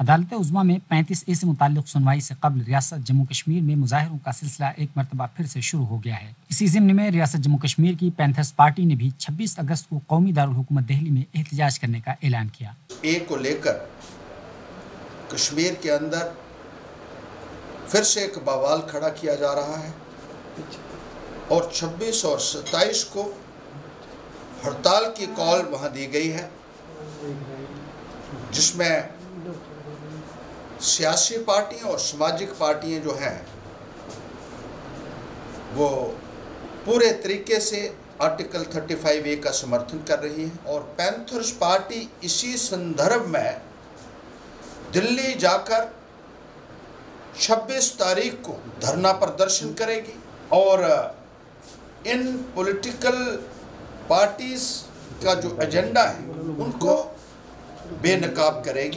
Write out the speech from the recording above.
अदालत उज़्मा में 35A से मुताल्लिक सुनवाई से कबल रियासत जम्मू कश्मीर में मुजाहिरों का सिलसिला एक मरतबा फिर से शुरू हो गया है। इसी ज़िम्न में रियासत जम्मू कश्मीर की पैंथर्स पार्टी ने भी 26 अगस्त को कौमी दारुल हुकूमत दिल्ली में एहतजाज करने का ऐलान किया। को लेकर कश्मीर के अंदर फिर से एक बवाल खड़ा किया जा रहा है और 26 और 27 को हड़ताल की कॉल वहाँ दी गई है, जिसमें सियासी पार्टियां और सामाजिक पार्टियां जो हैं वो पूरे तरीके से आर्टिकल 35A का समर्थन कर रही है और पैंथर्स पार्टी इसी संदर्भ में दिल्ली जाकर 26 तारीख को धरना प्रदर्शन करेगी और इन पॉलिटिकल पार्टीज का जो एजेंडा है उनको बेनकाब करेगी।